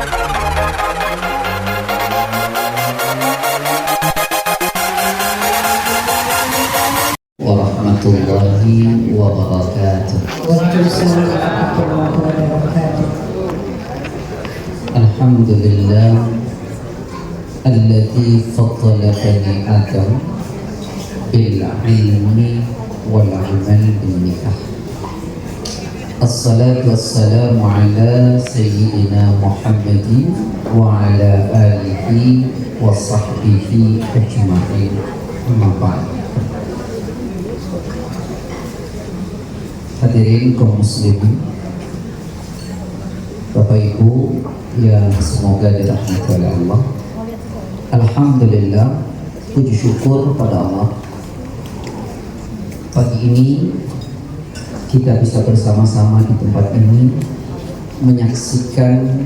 warahmatullahi wabarakatuh. Waalaikumsalam warahmatullahi wabarakatuh. Alhamdulillah alladzi faddala bani Adam bil ilmi wal amal bin nikah. Assalatu wassalamu ala sayyidina Muhammadin wa ala alihi wa sahbihi ajma'in. Amma ba'd. Hadirin kaum muslimin, Bapak Ibu yang semoga dirahmati oleh Allah. Alhamdulillah, puji syukur pada Allah. Pagi ini kita bisa bersama-sama di tempat ini menyaksikan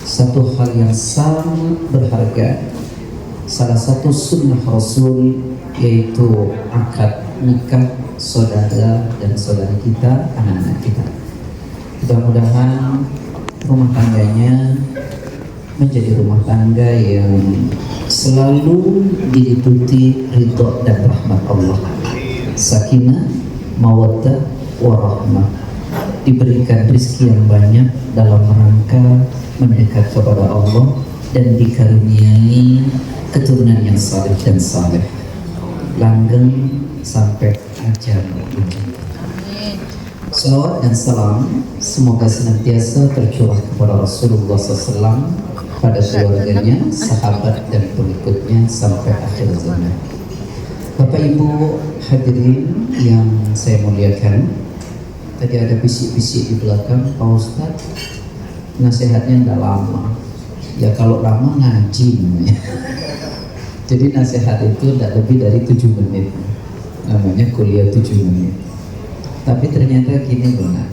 satu hal yang sangat berharga, salah satu sunnah Rasul, yaitu akad nikah saudara dan saudari kita, anak-anak kita. Mudah-mudahan rumah tangganya menjadi rumah tangga yang selalu diliputi ridho dan rahmat Allah, sakinah, mawaddah, warahmah, diberikan rezeki yang banyak dalam rangka mendekat kepada Allah dan dikaruniai keturunan yang saleh dan saleh, langgeng sampai ajal. Salawat dan salam semoga senantiasa tercurah kepada Rasulullah SAW, pada keluarganya, sahabat dan pengikutnya sampai akhir zaman. Bapak Ibu hadirin yang saya muliakan, tadi ada bisik-bisik di belakang, Pak Ustadz nasihatnya tidak lama. Ya kalau lama ngaji namanya. Jadi nasihat itu tidak lebih dari 7 menit. Namanya kuliah 7 menit. Tapi ternyata gini loh nak,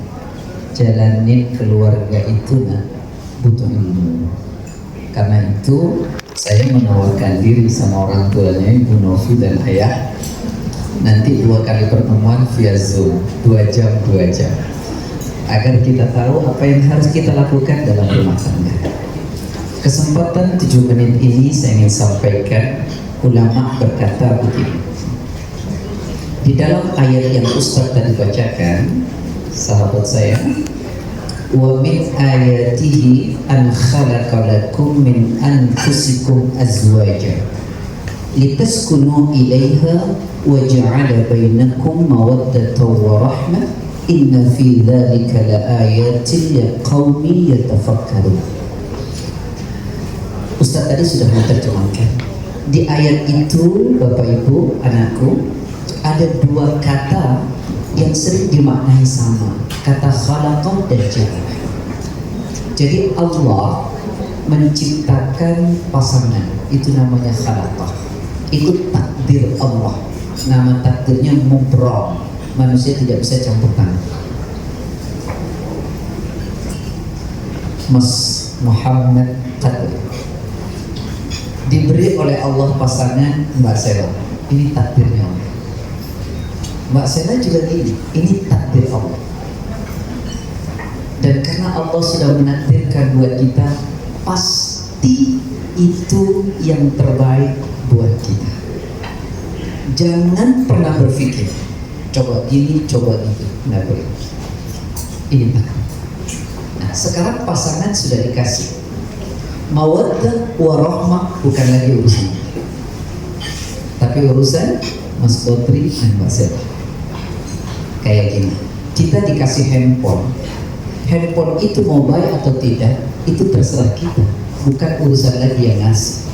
jalanin keluarga itu nak butuh ilmu. Karena itu saya menawarkan diri sama orang tuanya Ibu Novi dan Ayah, nanti 2 kali pertemuan via Zoom, 2 jam agar kita tahu apa yang harus kita lakukan dalam rumah tangga. Kesempatan 7 menit ini saya ingin sampaikan, ulama berkata begini. Di dalam ayat yang Ustaz tadi bacakan, sahabat saya, wa min ayatihi an khalaqa lakum min anfusikum azwaja litaskunu ilaiha wa ja'ala bainakum mawaddatan wa rahmah inna fi dzalika laayatin liqaumin yatafakkarun. Ustaz tadi sudah menerjemahkan. Di ayat itu, Bapak Ibu, anakku, ada 2 kata yang sering dimaknai sama, kata khalaqah dan ja'ala. Jadi Allah menciptakan pasangan, itu namanya khalaqah. Itu takdir Allah. Nama takdirnya mubram, manusia tidak bisa campur tangan. Mas Muhammad Qadri diberi oleh Allah pasangan Mbak Sela, ini takdirnya Allah. Mbak Sela juga gini, ini takdir Allah. Dan karena Allah sudah menakdirkan buat kita, pasti itu yang terbaik buat kita. Jangan pernah berpikir coba gini, coba gitu, nggak boleh. Ini takdir. Nah, sekarang pasangan sudah dikasih, mawaddah warahmah bukan lagi urusan, tapi urusan Mas Dotri dan Mbak Sela. Kayak gini, kita dikasih handphone itu mau baik atau tidak, itu terserah kita, bukan urusan lagi yang ngasih.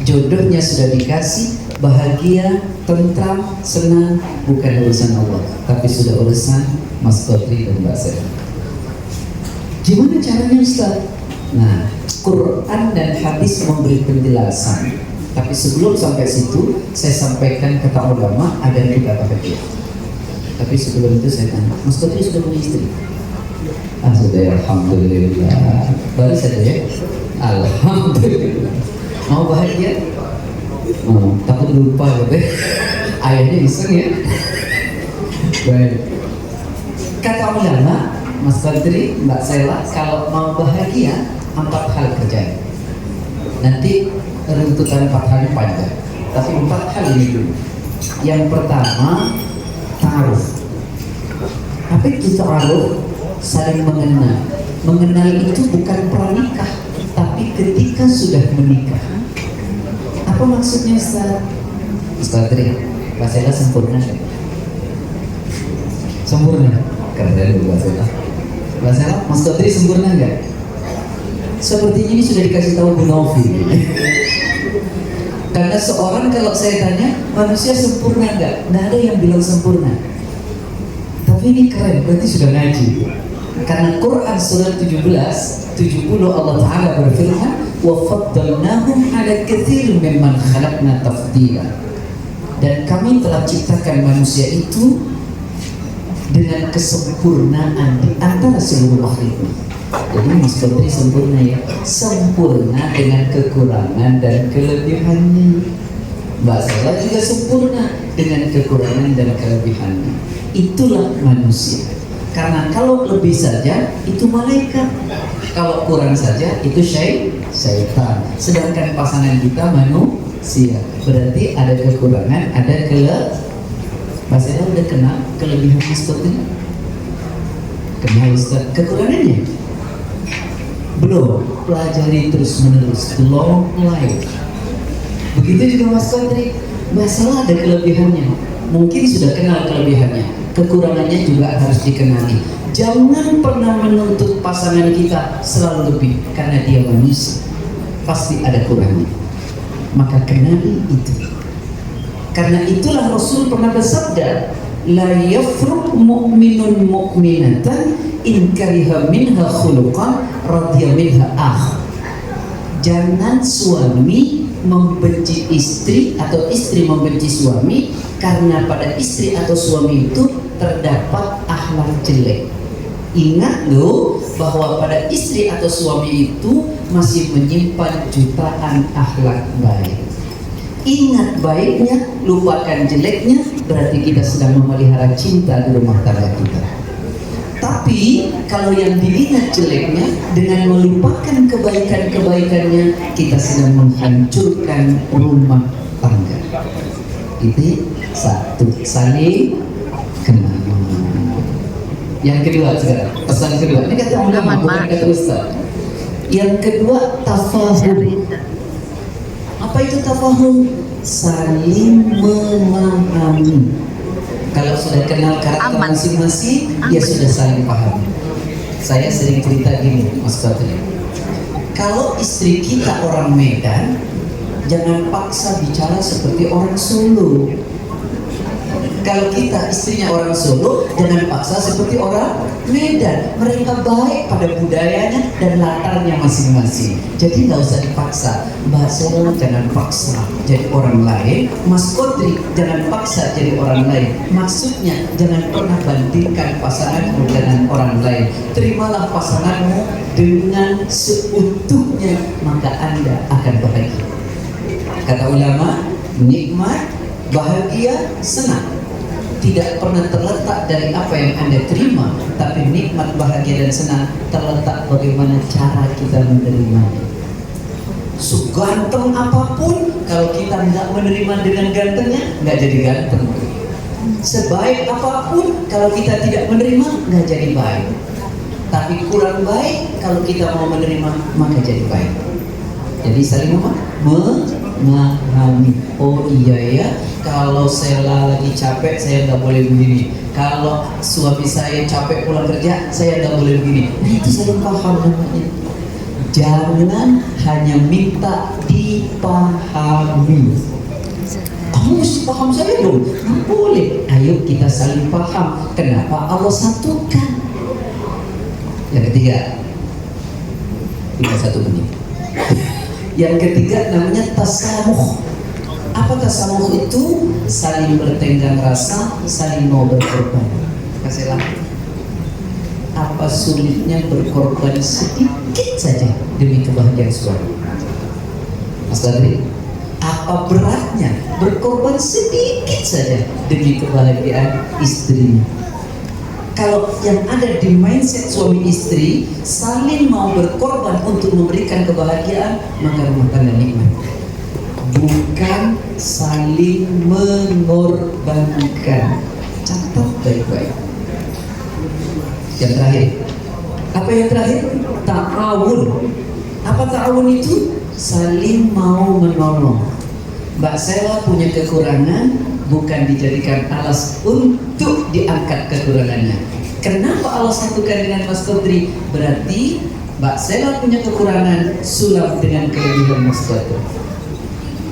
Jodohnya sudah dikasih, bahagia, tentram, senang, bukan urusan Allah, tapi sudah urusan Mas Dotri dan Mbak Sela. Gimana caranya Ustaz? Nah, Quran dan hadis memberi penjelasan, tapi sebelum sampai situ saya sampaikan kata ulama agar kita bahagia. Tapi sebelum itu saya tanya, Mas Dotri sudah punya istri? Sudah ya, alhamdulillah. Baru saja ya, alhamdulillah. Mau bahagia? Takut lupa gitu. Ayahnya iseng ya. Baik. Kata ulama, Mas Badri, Mbak Sela, kalau mau bahagia 4 hal kerjain. Nanti runtutan 4 hal panjang, tapi 4 hal ini dulu. Yang pertama, ta'aruf. Apa itu ta'aruf? Saling mengenal. Mengenal itu bukan pranikah, tapi ketika sudah menikah. Apa maksudnya Ustaz? Mas Badri, Mbak Sela sempurna kan? Sempurna? Keren Mbak Sela. Mbak Sela, Mas Badri sempurna nggak? Sepertinya ini sudah dikasih tahu Bu Novi. Karena seorang kalau saya tanya, manusia sempurna nggak? Nggak ada yang bilang sempurna. Tapi ini keren, berarti sudah ngaji. Karena Quran surat 70 Allah Ta'ala berfirman, وَفَضَّلْنَاهُمْ عَلَى كَثِيرٍ مِّمَّنْ خَلَقْنَا تَفْضِيلًا. Dan kami telah ciptakan manusia itu dengan kesempurnaan di antara seluruh makhluk. Jadi Mas Badri sempurna ya, sempurna dengan kekurangan dan kelebihannya. Mbak Sela juga sempurna dengan kekurangan dan kelebihannya. Itulah manusia. Karena kalau lebih saja itu malaikat, kalau kurang saja itu syaitan. Sedangkan pasangan kita manusia, berarti ada kekurangan, ada Mbak Sela udah kenal kelebihan Mas Badri? Kenal Ustaz kekurangannya? Belum, pelajari terus menerus, long life. Begitu juga Mas Badri, Mbak Sela ada kelebihannya, mungkin sudah kenal kelebihannya, kekurangannya juga harus dikenali. Jangan pernah menuntut pasangan kita selalu lebih, karena dia manusia, pasti ada kurangnya. Maka kenali itu. Karena itulah Rasul pernah bersabda, la yafruq mu'minun mu'minatan in kariha minha khuluqan radiya minha akh. Jangan suami membenci istri atau istri membenci suami karena pada istri atau suami itu terdapat akhlak jelek. Ingat loh bahwa pada istri atau suami itu masih menyimpan jutaan akhlak baik. Ingat baiknya, lupakan jeleknya, berarti kita sedang memelihara cinta di rumah tangga kita. Tapi kalau yang diingat jeleknya dengan melupakan kebaikan-kebaikannya, kita sedang menghancurkan rumah tangga. Itu satu, saling kenal. Yang kedua sekarang, pesan kedua, ini kata ulama, bukan kata Ustaz. Yang kedua, tafahum. Apa itu tafahum? Saling memahami. Kalau sudah kenal karakter masing-masing, ya sudah saling paham. Saya sering cerita gini, Mas Badri. Kalau istri kita orang Medan, jangan paksa bicara seperti orang Solo. Kalau kita istrinya orang Solo, jangan paksa seperti orang Medan. Mereka baik pada budayanya dan latarnya masing-masing. Jadi nggak usah dipaksa. Mbak Sela jangan paksa jadi orang lain. Mas Badri jangan paksa jadi orang lain. Maksudnya jangan pernah bandingkan pasanganmu dengan orang lain. Terimalah pasanganmu dengan seutuhnya, maka Anda akan bahagia. Kata ulama, nikmat, bahagia, senang tidak pernah terletak dari apa yang Anda terima, tapi nikmat, bahagia dan senang terletak bagaimana cara kita menerimanya. Seganteng apapun, kalau kita tidak menerima dengan gantengnya, nggak jadi ganteng. Sebaik apapun, kalau kita tidak menerima, nggak jadi baik. Tapi kurang baik, kalau kita mau menerima, maka jadi baik. Jadi saling memahami. Oh iya ya, kalau Sela lagi capek, saya nggak boleh begini. Kalau suami saya capek pulang kerja, saya nggak boleh begini. Itu saling paham namanya. Jangan hanya minta dipahami. Kamu mesti paham saya dong. Nggak boleh. Ayo kita saling paham. Kenapa Allah satukan? Yang ketiga, tinggal 1 menit. Yang ketiga namanya tasamuh. Apa tasamuh itu? Saling bertenggang rasa, saling mau berkorban. Kasihlah. Apa sulitnya berkorban sedikit saja demi kebahagiaan suami? Mas Badri, apa beratnya berkorban sedikit saja demi kebahagiaan istrinya? Kalau yang ada di mindset suami istri saling mau berkorban untuk memberikan kebahagiaan, maka rumah tangga nikmat. Bukan saling mengorbankan. Catat baik-baik. Yang terakhir, apa yang terakhir? Ta'awun. Apa ta'awun itu? Saling mau menolong. Mbak Sela punya kekurangan, bukan dijadikan alas untuk diangkat kekurangannya. Kenapa Allah satukan dengan Mas Kodri? Berarti Mbak Sela punya kekurangan, sulap dengan kelebihan Mas Kodri.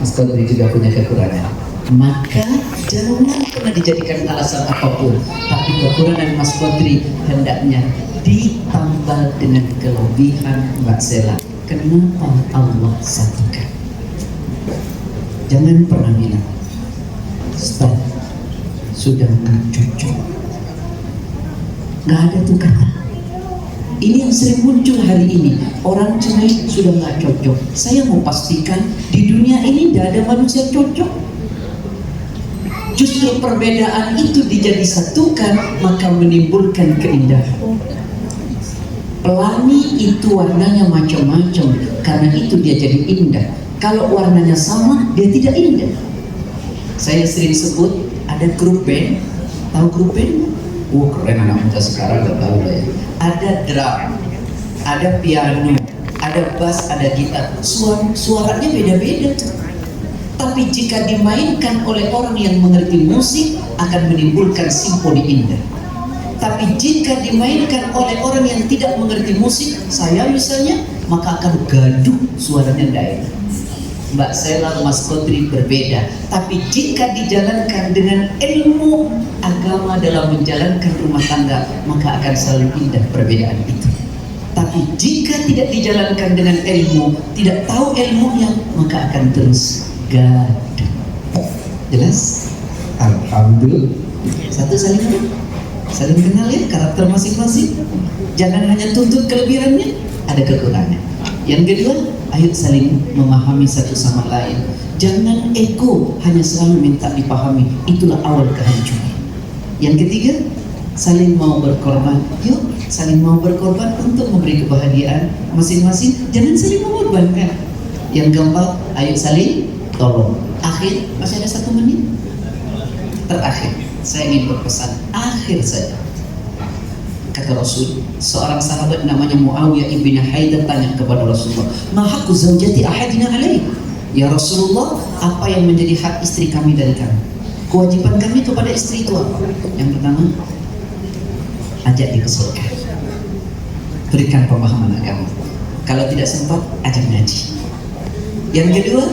Mas Kodri juga punya kekurangan. Maka jangan pernah dijadikan alasan apapun, tapi kekurangan Mas Kodri hendaknya ditambah dengan kelebihan Mbak Sela. Kenapa Allah satukan? Jangan pernah bilang, Ustaz, sudah nggak cocok. Nggak ada tuh kata. Ini yang sering muncul hari ini. Orang cerai sudah nggak cocok. Saya mau pastikan di dunia ini tidak ada manusia cocok. Justru perbedaan itu dijadi satukan, maka menimbulkan keindahan. Pelangi itu warnanya macam-macam, karena itu dia jadi indah. Kalau warnanya sama, dia tidak indah. Saya sering sebut ada grup band, tahu grup band? Keren anak muda sekarang, nggak tahu lah ya. Ada drum, ada piano, ada bass, ada gitar. Suaranya beda-beda tuh. Tapi jika dimainkan oleh orang yang mengerti musik, akan menimbulkan simfoni indah. Tapi jika dimainkan oleh orang yang tidak mengerti musik, saya misalnya, maka akan gaduh, suaranya tidak enak. Mbak Sela, Mas Kodri berbeda. Tapi jika dijalankan dengan ilmu agama dalam menjalankan rumah tangga, maka akan selalu indah perbedaan itu. Tapi jika tidak dijalankan dengan ilmu, tidak tahu ilmunya, maka akan terus gaduh. Jelas? Alhamdulillah. Satu saling kenal ya karakter masing-masing. Jangan hanya tuntut kelebihannya, ada kekurangan. Yang kedua, ayo saling memahami satu sama lain. Jangan ego hanya selalu minta dipahami. Itulah awal kehancuran. Yang ketiga, saling mau berkorban. Yuk, saling mau berkorban untuk memberi kebahagiaan masing-masing. Jangan saling mengorbankan. Yang keempat, ayo saling tolong. Akhir, masih ada 1 menit. Terakhir, saya ingin berpesan akhir saja. Kata Rasul, seorang sahabat namanya Muawiyah ibn Haidah tanya kepada Rasulullah, "Ma haqqu zaujati ahadina alaih?" Ya Rasulullah, apa yang menjadi hak istri kami dari kami? Kewajiban kami kepada istri itu apa? Yang pertama, ajak dia ke surga. Berikan pemahaman agama. Kalau tidak sempat, ajak ngaji. Yang kedua,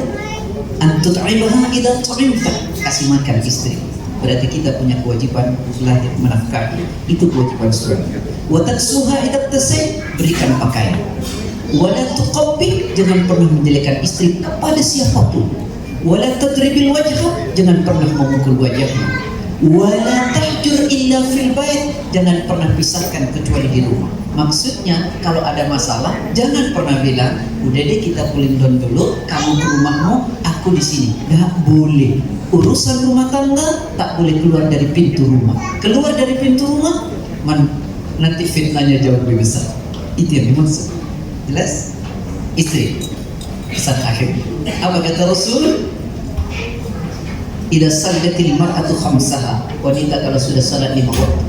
antut'imaha idza tu'imta, kasih makan istri. Berarti kita punya kewajiban lahir menafkahi, itu kewajiban suami. Wa taksuha idza tasai, berikan pakaian. Wa la tuqabbi, jangan pernah menjelekkan istri kepada siapapun. Wa la tadribil wajha, jangan pernah memukul wajahnya. Wa la tahjur illa fil bait, jangan pernah pisahkan kecuali di rumah. Maksudnya kalau ada masalah jangan pernah bilang, udah deh kita cooling down dulu, kamu ke rumahmu, aku di sini. Nggak boleh. Urusan rumah tangga tak boleh keluar dari pintu rumah. Keluar dari pintu rumah, nanti fitnahnya jauh lebih besar. Itu yang dimaksud. Jelas? Istri, pesan akhir. Apa kata Rasul? Idza sallatil mar'atu khamsaha, wanita kalau sudah salat 5 waktu,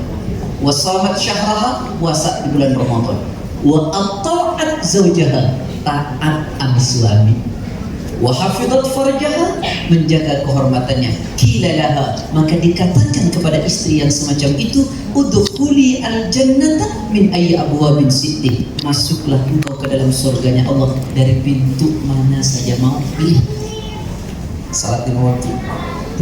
wa shamat syahraha, puasa di bulan Ramadan, wa ata'at zaujaha, taat sama suami, wa hafizat farjaha, menjaga kehormatannya, qila laha, maka dikatakan kepada istri yang semacam itu, udkhuli al-jannata min ayyi abwabin sitti, masuklah engkau ke dalam surganya Allah dari pintu mana saja mau, pilih. Salat 5 waktu,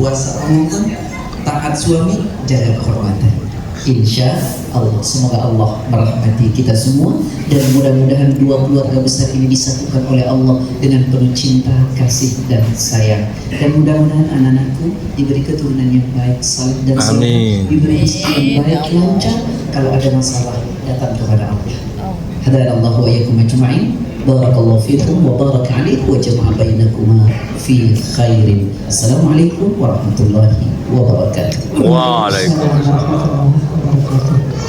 puasa Ramadan, taat suami, jaga kehormatan. Insya Allah, semoga Allah merahmati kita semua, dan mudah-mudahan 2 keluarga besar ini disatukan oleh Allah dengan penuh cinta, kasih dan sayang. Dan mudah-mudahan anak-anakku diberi keturunan yang baik, saleh dan soleh, diberi istri yang baik, lancar. Kalau ada masalah, datang kepada Allah. Hadanallahu wa iyyakum ajma'in. Barakallahu fikum wa baraka alaikum wa jama'a bainakuma fi khairin. Assalamualaikum warahmatullahi wabarakatuh. Waalaikumsalam. Warahmatullahi wabarakatuh.